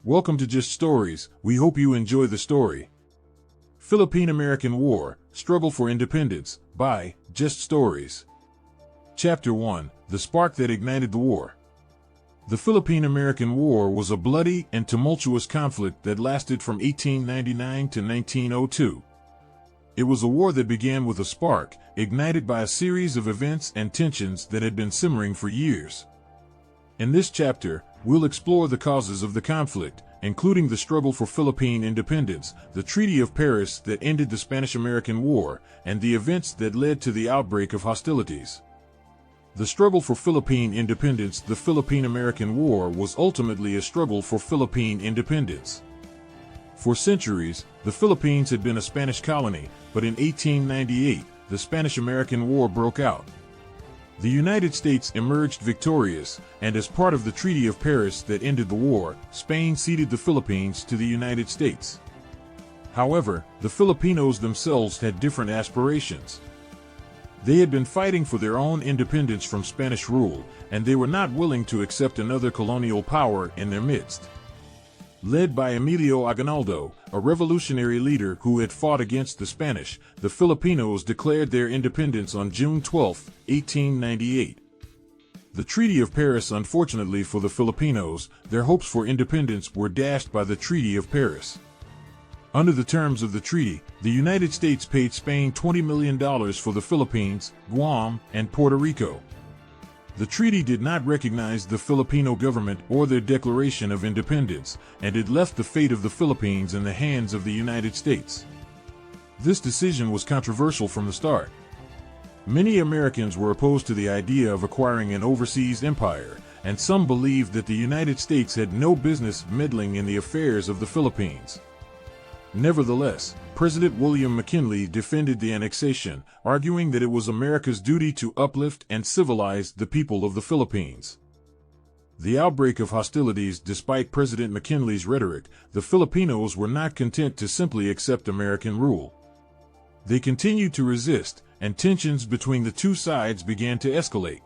Welcome to Just Stories. We hope you enjoy the story. Philippine-American War, Struggle for Independence, by Just Stories. Chapter 1, The Spark That Ignited the War. The Philippine-American War was a bloody and tumultuous conflict that lasted from 1899 to 1902. It was a war that began with a spark, ignited by a series of events and tensions that had been simmering for years. In this chapter, we'll explore the causes of the conflict, including the struggle for Philippine independence, the Treaty of Paris that ended the Spanish-American War, and the events that led to the outbreak of hostilities. The struggle for Philippine independence. The Philippine-American War was ultimately a struggle for Philippine independence. For centuries, the Philippines had been a Spanish colony, but in 1898, the Spanish-American War broke out. The United States emerged victorious, and as part of the Treaty of Paris that ended the war, Spain ceded the Philippines to the United States. However, the Filipinos themselves had different aspirations. They had been fighting for their own independence from Spanish rule, and they were not willing to accept another colonial power in their midst. Led by Emilio Aguinaldo, a revolutionary leader who had fought against the Spanish, the Filipinos declared their independence on June 12, 1898. The Treaty of Paris. Unfortunately for the Filipinos, their hopes for independence were dashed by the Treaty of Paris. Under the terms of the treaty, the United States paid Spain $20 million for the Philippines, Guam, and Puerto Rico. The treaty did not recognize the Filipino government or their declaration of independence, and it left the fate of the Philippines in the hands of the United States. This decision was controversial from the start. Many Americans were opposed to the idea of acquiring an overseas empire, and some believed that the United States had no business meddling in the affairs of the Philippines. Nevertheless, President William McKinley defended the annexation, arguing that it was America's duty to uplift and civilize the people of the Philippines. The outbreak of hostilities. Despite President McKinley's rhetoric, the Filipinos were not content to simply accept American rule. They continued to resist, and tensions between the two sides began to escalate.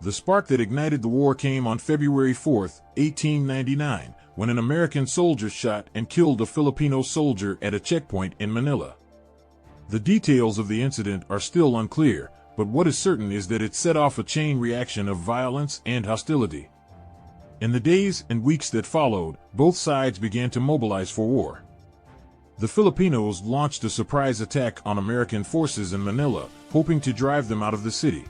The spark that ignited the war came on February 4, 1899, when an American soldier shot and killed a Filipino soldier at a checkpoint in Manila. The details of the incident are still unclear, but what is certain is that it set off a chain reaction of violence and hostility. In the days and weeks that followed, both sides began to mobilize for war. The Filipinos launched a surprise attack on American forces in Manila, hoping to drive them out of the city.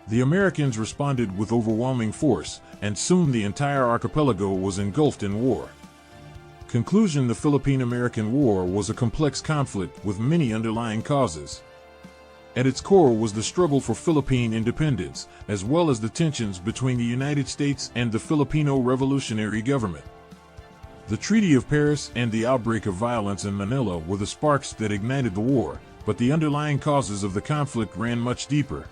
The Americans responded with overwhelming force, and soon the entire archipelago was engulfed in war. Conclusion. The Philippine-American War was a complex conflict with many underlying causes. At its core was the struggle for Philippine independence, as well as the tensions between the United States and the Filipino revolutionary government. The Treaty of Paris and the outbreak of violence in Manila were the sparks that ignited the war, but the underlying causes of the conflict ran much deeper.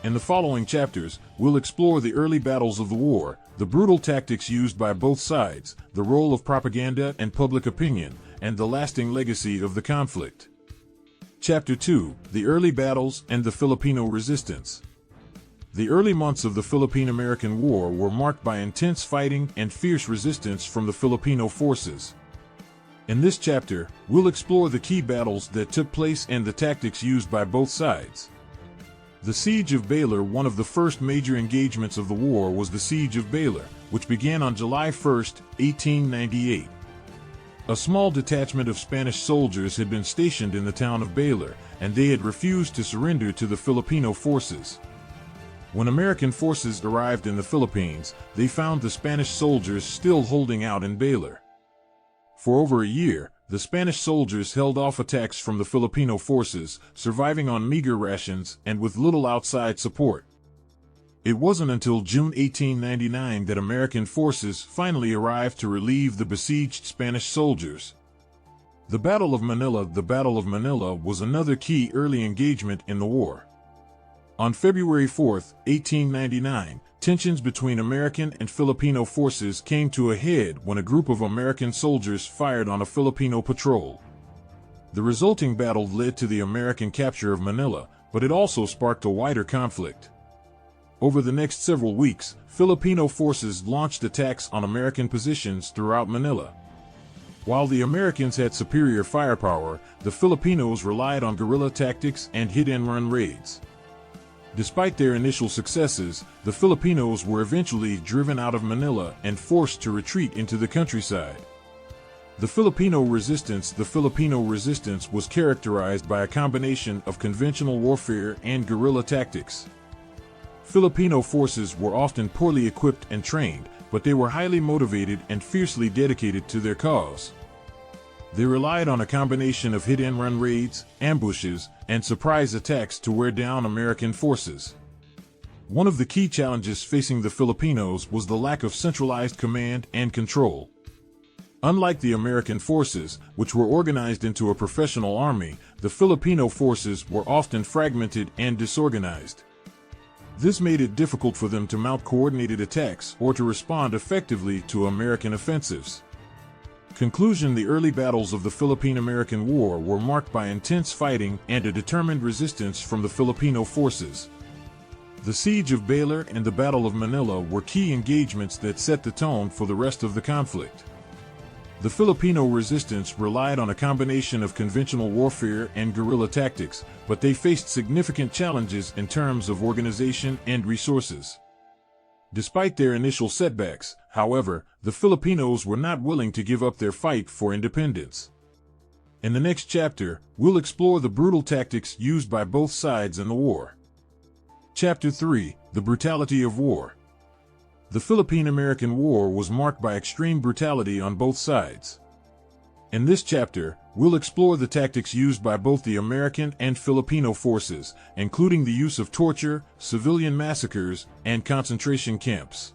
In the following chapters, we'll explore the early battles of the war, the brutal tactics used by both sides, the role of propaganda and public opinion, and the lasting legacy of the conflict. Chapter 2, The Early Battles and the Filipino Resistance. The early months of the Philippine-American War were marked by intense fighting and fierce resistance from the Filipino forces. In this chapter, we'll explore the key battles that took place and the tactics used by both sides. The Siege of Baler. One of the first major engagements of the war was the Siege of Baler, which began on July 1, 1898. A small detachment of Spanish soldiers had been stationed in the town of Baler, and they had refused to surrender to the Filipino forces. When American forces arrived in the Philippines, they found the Spanish soldiers still holding out in Baler. For over a year, the Spanish soldiers held off attacks from the Filipino forces, surviving on meager rations and with little outside support. It wasn't until June 1899 that American forces finally arrived to relieve the besieged Spanish soldiers. The Battle of Manila. The Battle of Manila was another key early engagement in the war. On February 4, 1899, tensions between American and Filipino forces came to a head when a group of American soldiers fired on a Filipino patrol. The resulting battle led to the American capture of Manila, but it also sparked a wider conflict. Over the next several weeks, Filipino forces launched attacks on American positions throughout Manila. While the Americans had superior firepower, the Filipinos relied on guerrilla tactics and hit-and-run raids. Despite their initial successes, the Filipinos were eventually driven out of Manila and forced to retreat into the countryside. The Filipino resistance was characterized by a combination of conventional warfare and guerrilla tactics. Filipino forces were often poorly equipped and trained, but they were highly motivated and fiercely dedicated to their cause. They relied on a combination of hit-and-run raids, ambushes, and surprise attacks to wear down American forces. One of the key challenges facing the Filipinos was the lack of centralized command and control. Unlike the American forces, which were organized into a professional army, the Filipino forces were often fragmented and disorganized. This made it difficult for them to mount coordinated attacks or to respond effectively to American offensives. Conclusion: the early battles of the Philippine-American War were marked by intense fighting and a determined resistance from the Filipino forces. The Siege of Baler and the Battle of Manila were key engagements that set the tone for the rest of the conflict. The Filipino resistance relied on a combination of conventional warfare and guerrilla tactics, but they faced significant challenges in terms of organization and resources. Despite their initial setbacks, however, the Filipinos were not willing to give up their fight for independence. In the next chapter, we'll explore the brutal tactics used by both sides in the war. Chapter 3: The Brutality of War. The Philippine-American War was marked by extreme brutality on both sides. In this chapter, we'll explore the tactics used by both the American and Filipino forces, including the use of torture, civilian massacres, and concentration camps.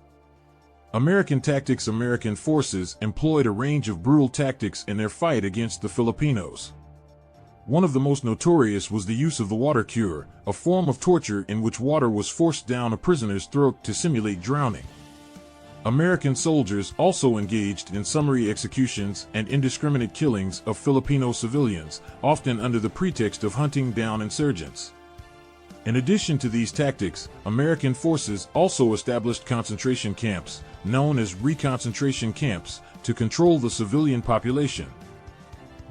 American tactics: American forces employed a range of brutal tactics in their fight against the Filipinos. One of the most notorious was the use of the water cure, a form of torture in which water was forced down a prisoner's throat to simulate drowning. American soldiers also engaged in summary executions and indiscriminate killings of Filipino civilians, often under the pretext of hunting down insurgents. In addition to these tactics, American forces also established concentration camps, known as reconcentration camps, to control the civilian population.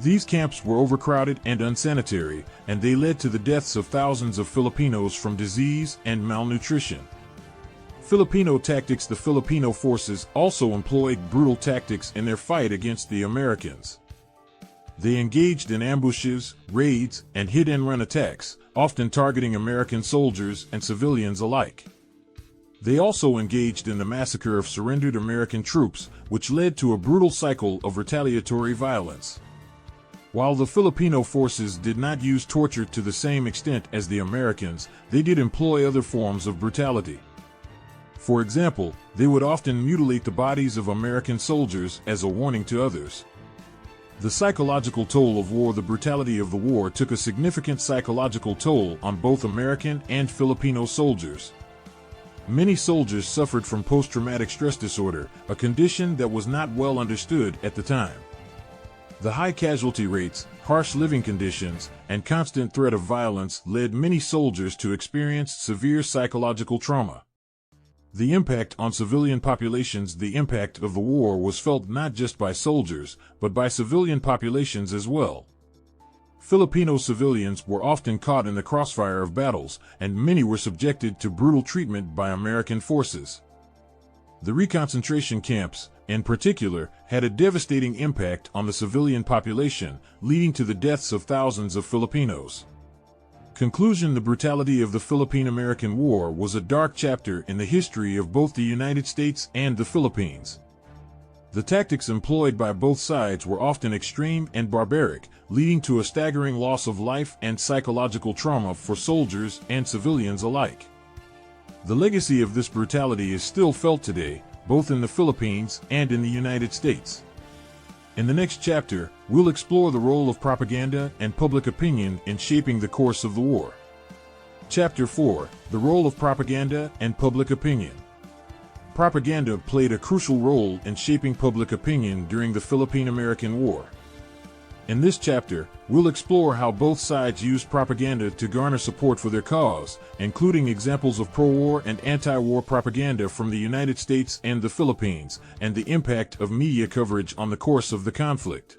These camps were overcrowded and unsanitary, and they led to the deaths of thousands of Filipinos from disease and malnutrition. Filipino tactics: the Filipino forces also employed brutal tactics in their fight against the Americans. They engaged in ambushes, raids, and hit-and-run attacks, often targeting American soldiers and civilians alike. They also engaged in the massacre of surrendered American troops, which led to a brutal cycle of retaliatory violence. While the Filipino forces did not use torture to the same extent as the Americans, they did employ other forms of brutality. For example, they would often mutilate the bodies of American soldiers as a warning to others. The psychological toll of war: the brutality of the war took a significant psychological toll on both American and Filipino soldiers. Many soldiers suffered from post-traumatic stress disorder, a condition that was not well understood at the time. The high casualty rates, harsh living conditions, and constant threat of violence led many soldiers to experience severe psychological trauma. The impact on civilian populations: the impact of the war was felt not just by soldiers, but by civilian populations as well. Filipino civilians were often caught in the crossfire of battles, and many were subjected to brutal treatment by American forces. The reconcentration camps, in particular, had a devastating impact on the civilian population, leading to the deaths of thousands of Filipinos. Conclusion: the brutality of the Philippine-American War was a dark chapter in the history of both the United States and the Philippines. The tactics employed by both sides were often extreme and barbaric, leading to a staggering loss of life and psychological trauma for soldiers and civilians alike. The legacy of this brutality is still felt today, both in the Philippines and in the United States. In the next chapter, we'll explore the role of propaganda and public opinion in shaping the course of the war. Chapter 4: The Role of Propaganda and Public Opinion. Propaganda played a crucial role in shaping public opinion during the Philippine-American War. In this chapter, we'll explore how both sides used propaganda to garner support for their cause, including examples of pro-war and anti-war propaganda from the United States and the Philippines, and the impact of media coverage on the course of the conflict.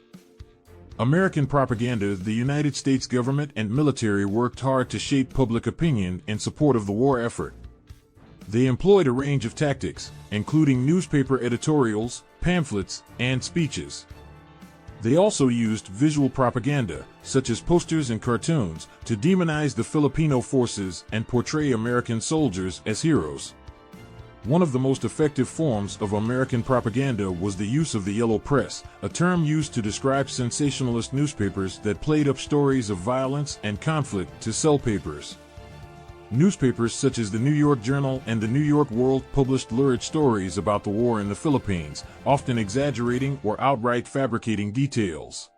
American propaganda. The United States government and military worked hard to shape public opinion in support of the war effort. They employed a range of tactics, including newspaper editorials, pamphlets, and speeches. They also used visual propaganda, such as posters and cartoons, to demonize the Filipino forces and portray American soldiers as heroes. One of the most effective forms of American propaganda was the use of the yellow press, a term used to describe sensationalist newspapers that played up stories of violence and conflict to sell papers. Newspapers such as the New York Journal and the New York World published lurid stories about the war in the Philippines, often exaggerating or outright fabricating details.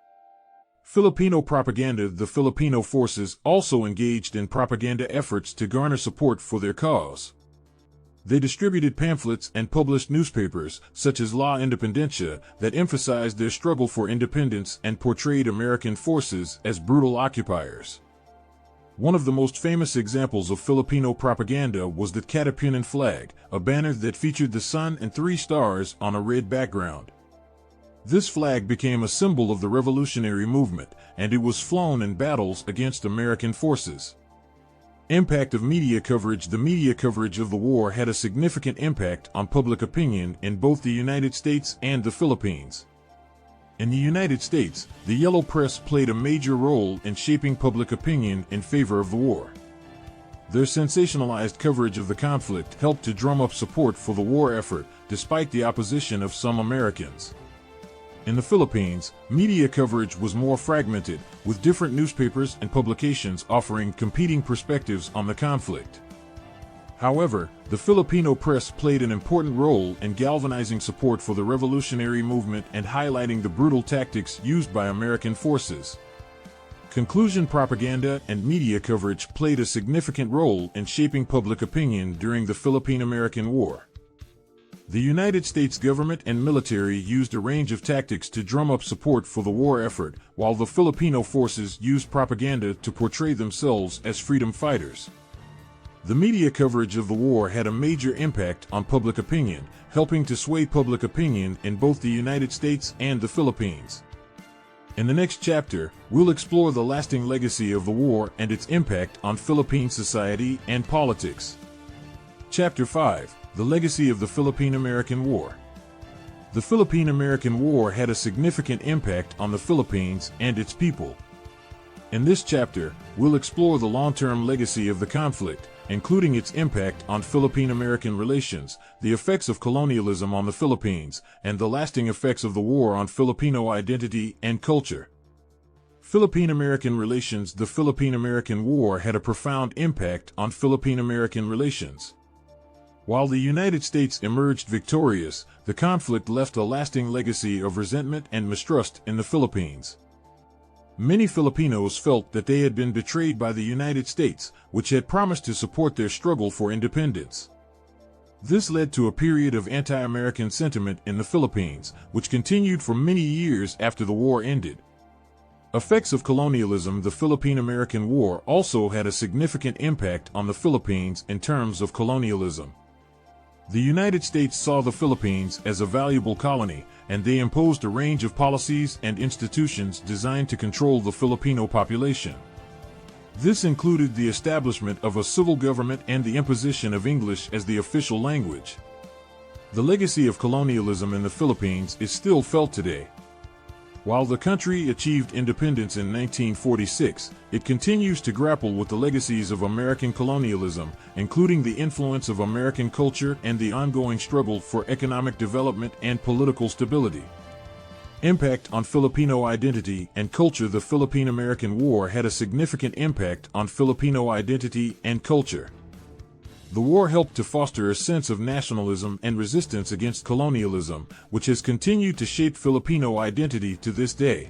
Filipino propaganda. The Filipino forces also engaged in propaganda efforts to garner support for their cause. They distributed pamphlets and published newspapers, such as La Independencia, that emphasized their struggle for independence and portrayed American forces as brutal occupiers. One of the most famous examples of Filipino propaganda was the Katipunan flag, a banner that featured the sun and 3 stars on a red background. This flag became a symbol of the revolutionary movement, and it was flown in battles against American forces. Impact of media coverage. The media coverage of the war had a significant impact on public opinion in both the United States and the Philippines. In the United States, the yellow press played a major role in shaping public opinion in favor of the war. Their sensationalized coverage of the conflict helped to drum up support for the war effort, despite the opposition of some Americans. In the Philippines, media coverage was more fragmented, with different newspapers and publications offering competing perspectives on the conflict. However, the Filipino press played an important role in galvanizing support for the revolutionary movement and highlighting the brutal tactics used by American forces. Conclusion. Propaganda and media coverage played a significant role in shaping public opinion during the Philippine-American War. The United States government and military used a range of tactics to drum up support for the war effort, while the Filipino forces used propaganda to portray themselves as freedom fighters. The media coverage of the war had a major impact on public opinion, helping to sway public opinion in both the United States and the Philippines. In the next chapter, we'll explore the lasting legacy of the war and its impact on Philippine society and politics. Chapter 5: The Legacy of the Philippine-American War. The Philippine-American War had a significant impact on the Philippines and its people. In this chapter, we'll explore the long-term legacy of the conflict, including its impact on Philippine-American relations, the effects of colonialism on the Philippines, and the lasting effects of the war on Filipino identity and culture. Philippine-American relations. The Philippine-American War had a profound impact on Philippine-American relations. While the United States emerged victorious, the conflict left a lasting legacy of resentment and mistrust in the Philippines. Many Filipinos felt that they had been betrayed by the United States, which had promised to support their struggle for independence. This led to a period of anti-American sentiment in the Philippines, which continued for many years after the war ended. Effects of colonialism. The Philippine-American War also had a significant impact on the Philippines in terms of colonialism. The United States saw the Philippines as a valuable colony, and they imposed a range of policies and institutions designed to control the Filipino population. This included the establishment of a civil government and the imposition of English as the official language. The legacy of colonialism in the Philippines is still felt today. While the country achieved independence in 1946, it continues to grapple with the legacies of American colonialism, including the influence of American culture and the ongoing struggle for economic development and political stability. Impact on Filipino identity and culture. The Philippine-American War had a significant impact on Filipino identity and culture. The war helped to foster a sense of nationalism and resistance against colonialism, which has continued to shape Filipino identity to this day.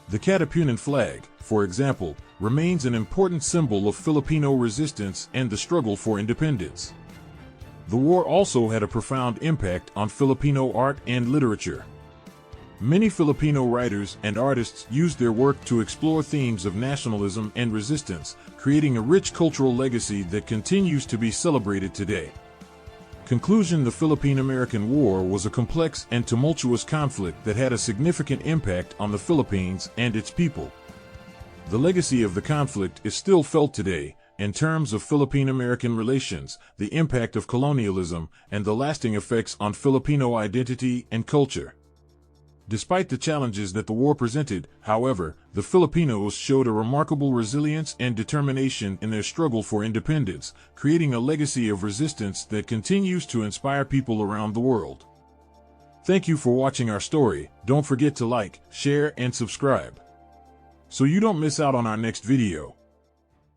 The Katipunan flag, for example, remains an important symbol of Filipino resistance and the struggle for independence. The war also had a profound impact on Filipino art and literature. Many Filipino writers and artists used their work to explore themes of nationalism and resistance, creating a rich cultural legacy that continues to be celebrated today. Conclusion: the Philippine-American War was a complex and tumultuous conflict that had a significant impact on the Philippines and its people. The legacy of the conflict is still felt today, in terms of Philippine-American relations, the impact of colonialism, and the lasting effects on Filipino identity and culture. Despite the challenges that the war presented, however, the Filipinos showed a remarkable resilience and determination in their struggle for independence, creating a legacy of resistance that continues to inspire people around the world. Thank you for watching our story. Don't forget to like, share, and subscribe, so you don't miss out on our next video.